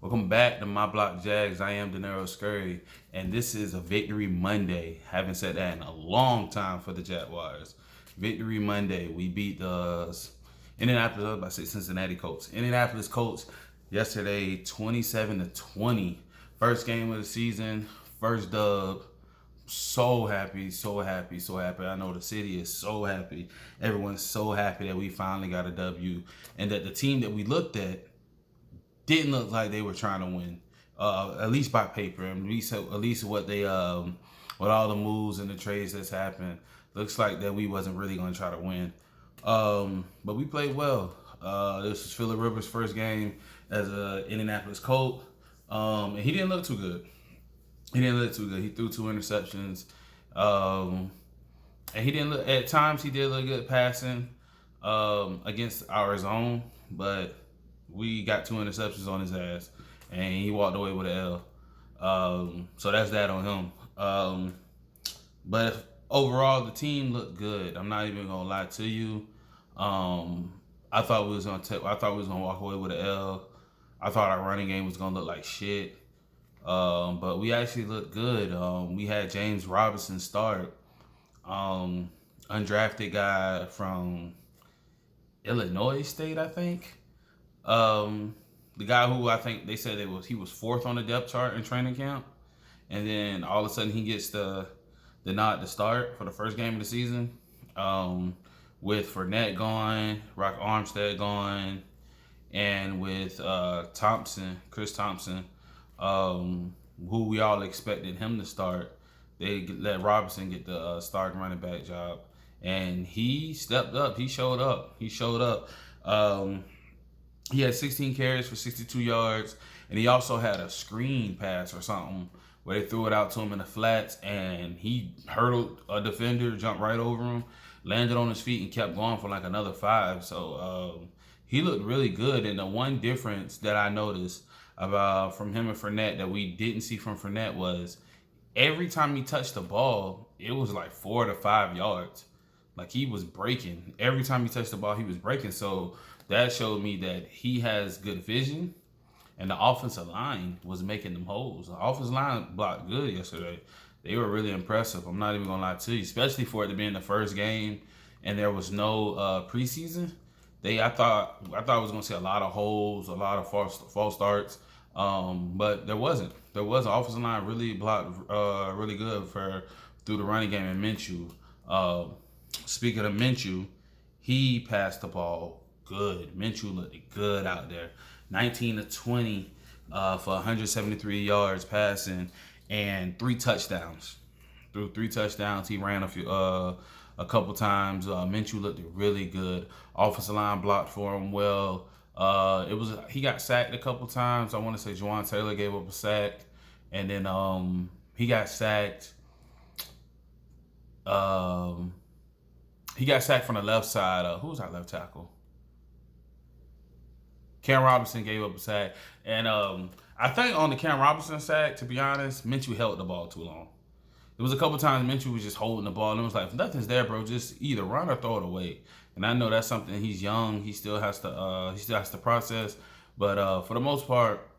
Welcome back to My Block Jags. I am Denero Scurry, and this is a Victory Monday. Haven't said that in a long time for the Jaguars. Victory Monday. We beat the Indianapolis, I say Cincinnati Colts. Indianapolis Colts yesterday, 27-20. First game of the season, first dub. So happy, so happy, so happy. I know the city is so happy. Everyone's so happy that we finally got a W, and that the team that we looked at didn't look like they were trying to win. At least by paper, at least what they with all the moves and the trades that's happened, looks like that we wasn't really going to try to win. But we played well. This was Phillip Rivers' first game as a Indianapolis Colt, and he didn't look too good. He didn't look too good. He threw 2 interceptions, and he didn't look. At times, he did look good passing against our zone, but we got 2 interceptions on his ass, and he walked away with an L. So that's that on him. But overall, the team looked good. I'm not even gonna lie to you. I thought we was gonna walk away with an L. I thought our running game was gonna look like shit. But we actually looked good. We had James Robinson start, undrafted guy from Illinois State, I think. The guy who I think they said he was fourth on the depth chart in training camp, and then all of a sudden he gets the nod to start for the first game of the season. With Fournette gone, Rock Armstead gone, and with Chris Thompson, who we all expected him to start, they let Robinson get the starting running back job, and he stepped up. He showed up. He had 16 carries for 62 yards, and he also had a screen pass or something where they threw it out to him in the flats, and he hurdled a defender, jumped right over him, landed on his feet, and kept going for like another 5. So he looked really good. And the one difference that I noticed about from him and Fournette that we didn't see from Fournette was every time he touched the ball, it was like 4 to 5 yards. Like he was breaking. Every time he touched the ball, he was breaking. So that showed me that he has good vision, and the offensive line was making them holes. The offensive line blocked good yesterday. They were really impressive. I'm not even gonna lie to you, especially for it to be in the first game, and there was no preseason. I thought I was gonna see a lot of holes, a lot of false starts, but there wasn't. There was an offensive line really blocked really good through the running game. And Minshew. Speaking of Minshew, he passed the ball good. Minshew looked good out there. 19-20 for 173 yards passing and 3 touchdowns. Threw 3 touchdowns. He ran a couple times. Minshew looked really good. Offensive line blocked for him well. He got sacked a couple times. I want to say Juwan Taylor gave up a sack, and then he got sacked. He got sacked from the left side. Who was our left tackle? Cam Robinson gave up a sack. And I think on the Cam Robinson sack, to be honest, Minshew held the ball too long. There was a couple times Minshew was just holding the ball, and it was like, if nothing's there, bro, just either run or throw it away. And I know that's something he's young. He still has to process. But for the most part,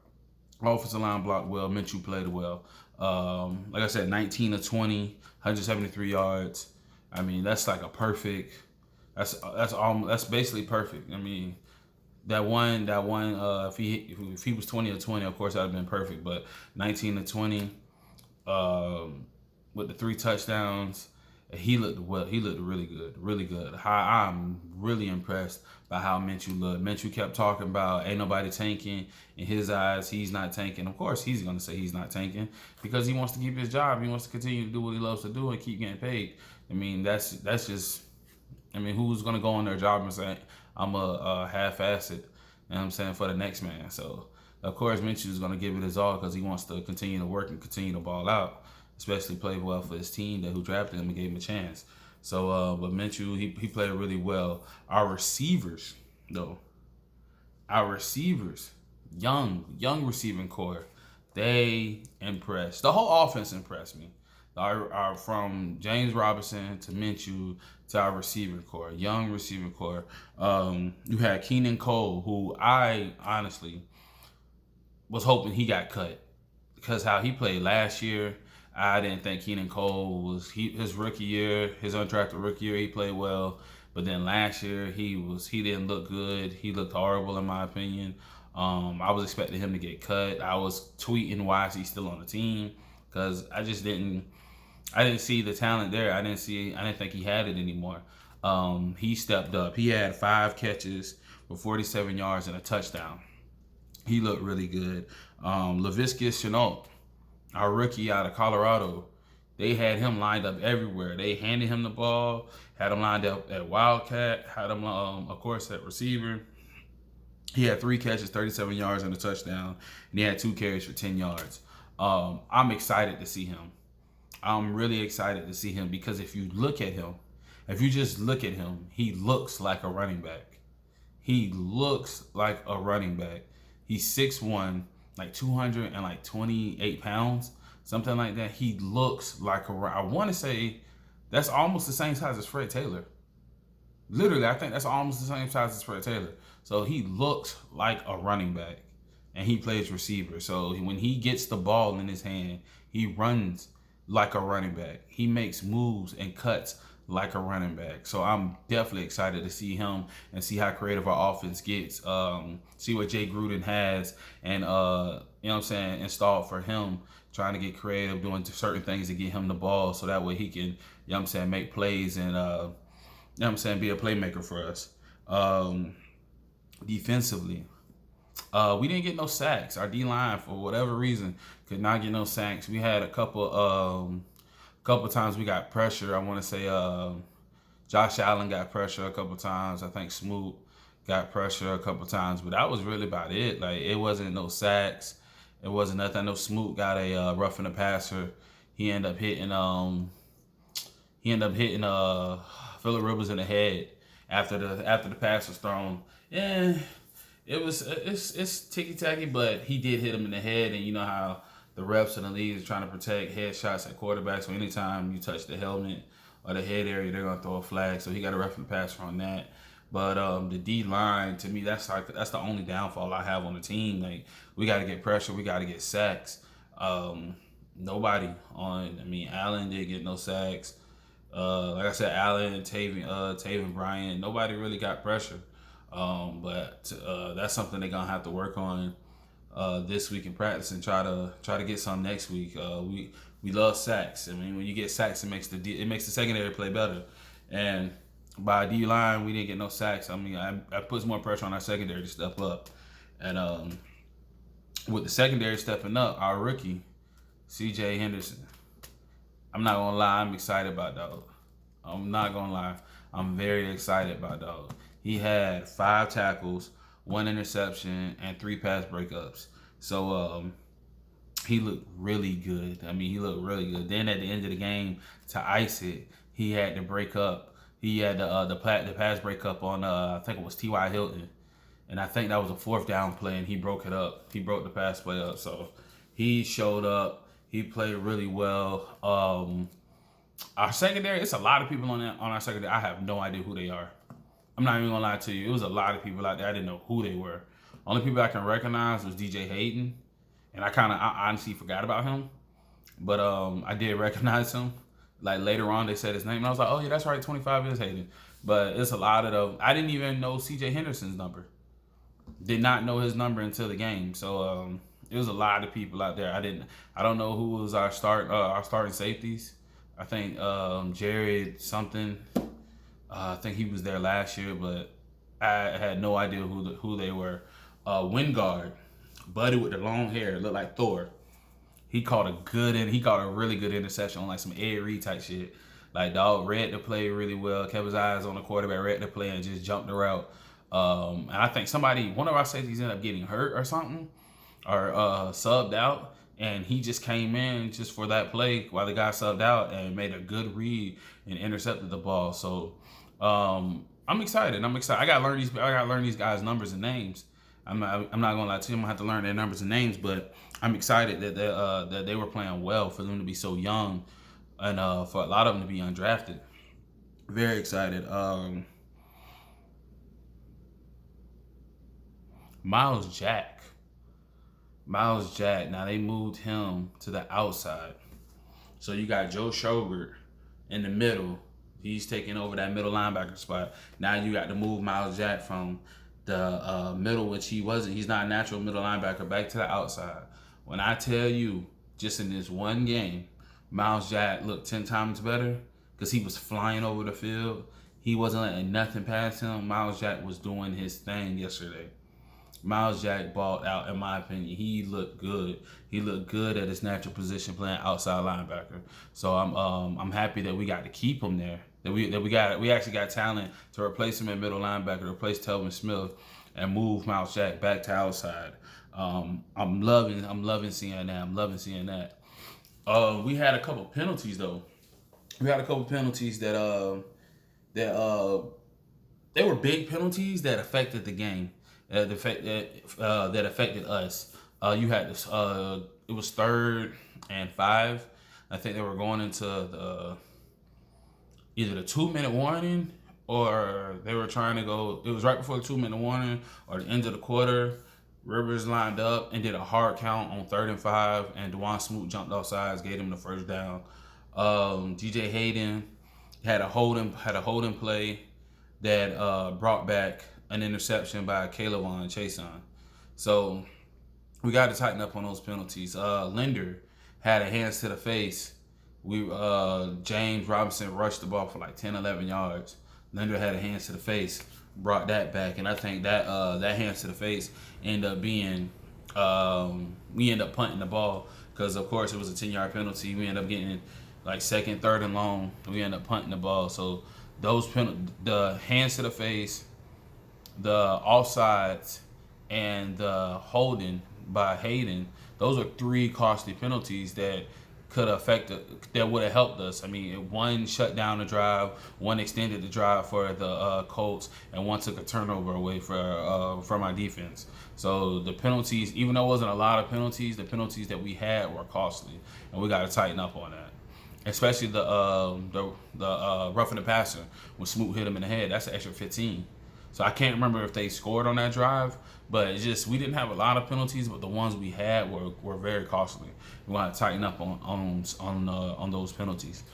offensive line blocked well. Minshew played well. Like I said, 19-20, 173 yards. I mean, that's like a perfect. That's basically perfect. I mean, that one. If he was 20-20, of course that'd have been perfect. But 19-20, with the 3 touchdowns, he looked well. He looked really good, really good. I'm really impressed by how Minshew looked. Minshew kept talking about ain't nobody tanking. In his eyes, he's not tanking. Of course, he's gonna say he's not tanking because he wants to keep his job. He wants to continue to do what he loves to do and keep getting paid. I mean, that's just. I mean, who's gonna go on their job and say I'm a half-assed? You know what I'm saying, for the next man. So of course, Minshew's gonna give it his all because he wants to continue to work and continue to ball out, especially play well for his team who drafted him and gave him a chance. So, but Minshew, he played really well. Our receivers, though, young receiving core, they impressed. The whole offense impressed me. From James Robinson to Minshew to our receiving core, young receiving core. You had Keenan Cole, who I honestly was hoping he got cut because how he played last year. I didn't think Keenan Cole was his rookie year, his undrafted rookie year. He played well, but then last year he didn't look good. He looked horrible in my opinion. I was expecting him to get cut. I was tweeting why is he still on the team because I didn't see the talent there. I didn't think he had it anymore. He stepped up. He had 5 catches for 47 yards and a touchdown. He looked really good. Laviska Shenault, our rookie out of Colorado, they had him lined up everywhere. They handed him the ball, had him lined up at Wildcat, had him, of course, at receiver. He had 3 catches, 37 yards, and a touchdown, and he had 2 carries for 10 yards. I'm excited to see him. I'm really excited to see him because if you just look at him, he looks like a running back. He looks like a running back. He's 6'1", like 228 pounds, something like that. He looks like I want to say that's almost the same size as Fred Taylor. Literally, I think that's almost the same size as Fred Taylor. So he looks like a running back, and he plays receiver. So when he gets the ball in his hand, he runs like a running back. He makes moves and cuts like a running back. So I'm definitely excited to see him and see how creative our offense gets. See what Jay Gruden has and installed for him, trying to get creative, doing certain things to get him the ball so that way he can, make plays and be a playmaker for us. Defensively, we didn't get no sacks. Our D-line, for whatever reason, could not get no sacks. We had a couple times we got pressure. I want to say Josh Allen got pressure a couple times. I think Smoot got pressure a couple times, but that was really about it. Like, it wasn't no sacks. It wasn't nothing. I know Smoot got a roughing the passer. He ended up hitting Phillip Rivers in the head after the pass was thrown. Yeah, it's ticky tacky, but he did hit him in the head, and you know how the refs in the league is trying to protect headshots at quarterbacks. So anytime you touch the helmet or the head area, they're gonna throw a flag. So he got a roughing the passer on that. But the D line, to me, that's the only downfall I have on the team. Like, we got to get pressure, we got to get sacks. Nobody on. I mean, Allen didn't get no sacks. Like I said, Allen and Taven Bryan, nobody really got pressure. But that's something they're gonna have to work on this week in practice and try to get some next week. We love sacks. I mean, when you get sacks, it makes the secondary play better. And by D line, we didn't get no sacks. I mean, I puts more pressure on our secondary to step up. And with the secondary stepping up, our rookie, C.J. Henderson, I'm not gonna lie, I'm excited about dog. I'm not gonna lie, I'm very excited about dog. He had 5 tackles, 1 interception, and 3 pass breakups. So he looked really good. I mean, he looked really good. Then at the end of the game, to ice it, he had to break up. He had the pass breakup on I think it was T.Y. Hilton, and I think that was a 4th down play, and he broke it up. He broke the pass play up. So he showed up. He played really well. Our secondary, it's a lot of people on our secondary. I have no idea who they are. I'm not even gonna lie to you. It was a lot of people out there. I didn't know who they were. Only people I can recognize was DJ Hayden, and I honestly forgot about him, but I did recognize him. Like, later on, they said his name, and I was like, oh yeah, that's right, 25 is Hayden. But it's a lot of them. I didn't even know C.J. Henderson's number. Did not know his number until the game. So it was a lot of people out there. I don't know who was our starting safeties. I think Jared something. I think he was there last year, but I had no idea who they were. Wingard, buddy with the long hair, looked like Thor. He caught a really good interception on like some Ed Reed type shit. Like, dog read the play really well, kept his eyes on the quarterback, read the play, and just jumped the route. And I think one of our safeties ended up getting hurt or something, or subbed out, and he just came in just for that play while the guy subbed out and made a good read and intercepted the ball. So I'm excited. I gotta learn these guys' numbers and names. I'm not gonna lie to you. I'm gonna have to learn their numbers and names, but I'm excited that they were playing well for them to be so young, and for a lot of them to be undrafted. Very excited. Miles Jack Miles Jack. Now they moved him to the outside. So you got Joe Schobert in the middle. He's taking over that middle linebacker spot. Now you got to move Miles Jack from the middle, which he wasn't. He's not a natural middle linebacker, back to the outside. When I tell you, just in this one game, Miles Jack looked 10 times better because he was flying over the field. He wasn't letting nothing pass him. Miles Jack was doing his thing yesterday. Miles Jack balled out, in my opinion. He looked good. He looked good at his natural position, playing outside linebacker. So I'm happy that we got to keep him there. We actually got talent to replace him at middle linebacker, replace Telvin Smith, and move Miles Jack back to outside. I'm loving seeing that. I'm loving seeing that. We had a couple penalties though. We had a couple penalties that they were big penalties that affected the game. That affected us. You had this. It was 3rd and 5. I think they were going into either the 2-minute warning, or they were trying to go. It was right before the 2-minute warning or the end of the quarter. Rivers lined up and did a hard count on 3rd and 5, and DeJuan Smoot jumped off sides, gave him the first down. DJ Hayden had a holding play that brought back an interception by Caleb Chason. So we got to tighten up on those penalties. Linder had a hands to the face. James Robinson rushed the ball for like 10, 11 yards. Linder had a hands to the face, brought that back, and I think that that hands to the face ended up being we ended up punting the ball because of course it was a 10-yard penalty. We ended up getting like 2nd, 3rd and long. We ended up punting the ball. So the hands to the face, the offsides, and the holding by Hayden, those are 3 costly penalties that could affect that would have helped us. I mean, one shut down the drive, one extended the drive for the Colts, and one took a turnover away from our defense. So the penalties, even though it wasn't a lot of penalties, the penalties that we had were costly, and we got to tighten up on that. Especially the roughing the passer when Smoot hit him in the head. That's an extra 15. So I can't remember if they scored on that drive, but it's just we didn't have a lot of penalties, but the ones we had were very costly. We want to tighten up on those penalties.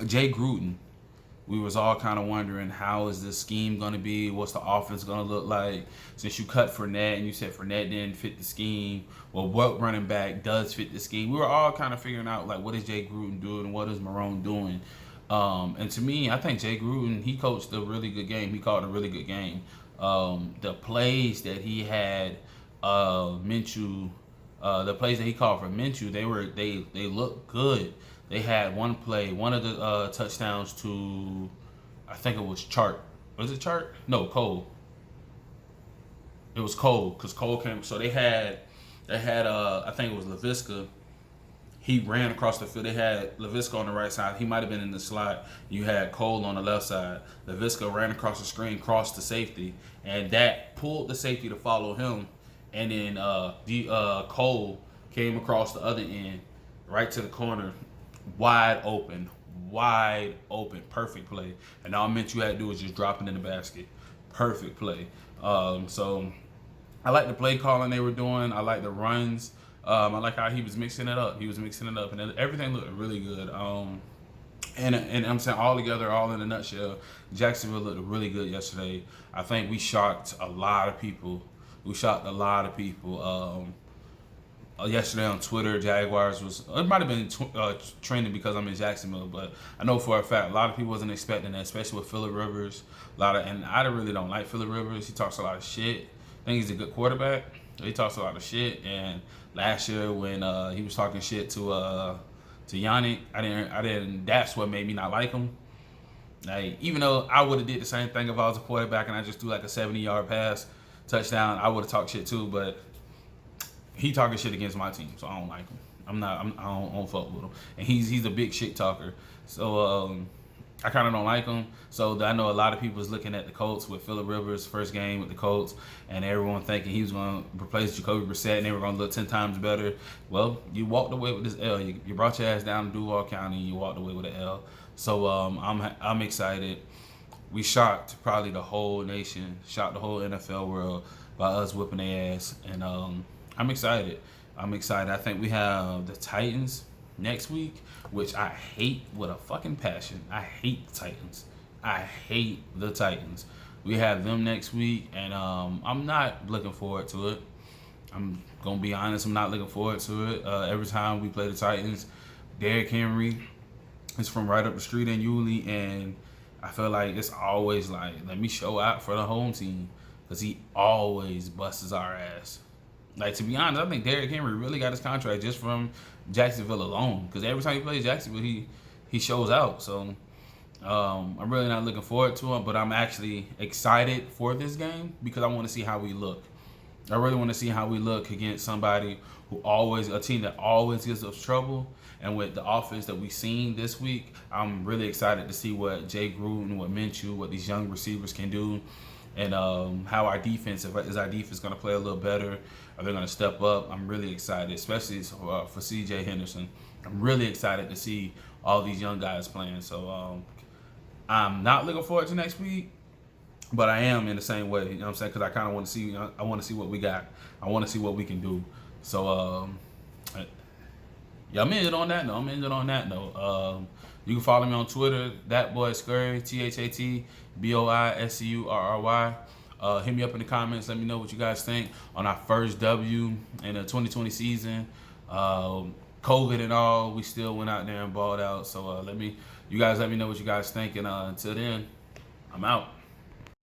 Jay Gruden, we was all kind of wondering how is this scheme going to be, what's the offense going to look like. Since you cut Fournette and you said Fournette didn't fit the scheme, well, what running back does fit the scheme? We were all kind of figuring out like what is Jay Gruden doing and what is Marrone doing. And to me, I think Jay Gruden, he coached a really good game. He called a really good game. The plays that he had, Minshew, the plays that he called for Minshew, they looked good. They had one play, one of the touchdowns to, I think it was Chart. Was it Chart? No, Cole. It was Cole because Cole came. So they had, I think it was LaVisca. He ran across the field. They had LaVisca on the right side. He might have been in the slot. You had Cole on the left side. LaVisca ran across the screen, crossed the safety, and that pulled the safety to follow him. And then Cole came across the other end, right to the corner, wide open, perfect play. And all Minshew had to do was just drop it in the basket. Perfect play. So I like the play calling they were doing. I like the runs. I like how he was mixing it up. And everything looked really good. And I'm saying all together, all in a nutshell, Jacksonville looked really good yesterday. I think we shocked a lot of people. Yesterday on Twitter, Jaguars it might have been trending because I'm in Jacksonville, but I know for a fact a lot of people wasn't expecting that, especially with Phillip Rivers. And I really don't like Phillip Rivers. He talks a lot of shit. I think he's a good quarterback. He talks a lot of shit, and last year when he was talking shit to Yannick, I didn't. That's what made me not like him. Like, even though I would have did the same thing if I was a quarterback and I just threw like a 70-yard pass touchdown, I would have talked shit too. But he talking shit against my team, so I don't like him. I don't fuck with him, and he's a big shit talker. So I kind of don't like him. So I know a lot of people is looking at the Colts with Phillip Rivers' first game with the Colts, and everyone thinking he was going to replace Jacoby Brissett and they were going to look 10 times better. Well, you walked away with this L. You brought your ass down to Duval County and you walked away with an L. So I'm excited. We shocked probably the whole nation, shocked the whole NFL world by us whipping their ass. And I'm excited. I'm excited. I think we have the Titans next week, which I hate with a fucking passion. I hate the Titans. I hate the Titans. We have them next week, and I'm not looking forward to it. I'm gonna be honest. I'm not looking forward to it. Every time we play the Titans, Derrick Henry is from right up the street in Yulee, and I feel like it's always like, let me show out for the home team, because he always busts our ass. Like, to be honest, I think Derrick Henry really got his contract just from Jacksonville alone, because every time he plays Jacksonville, he shows out. So I'm really not looking forward to him, but I'm actually excited for this game because I want to see how we look. I really want to see how we look against somebody a team that always gives us trouble. And with the offense that we've seen this week, I'm really excited to see what Jay Gruden, what Minshew, what these young receivers can do, and how our defense, is our defense going to play a little better? Are they going to step up? I'm really excited, especially for C.J. Henderson. I'm really excited to see all these young guys playing. So I'm not looking forward to next week, but I am in the same way. You know what I'm saying? Because I kind of want to see. I want to see what we got. I want to see what we can do. So yeah, I'm ended on that note. You can follow me on Twitter, thatboyscurry, ThatBoyscurry. Hit me up in the comments. Let me know what you guys think on our first W in the 2020 season. COVID and all, we still went out there and balled out. So you guys let me know what you guys think. And until then, I'm out.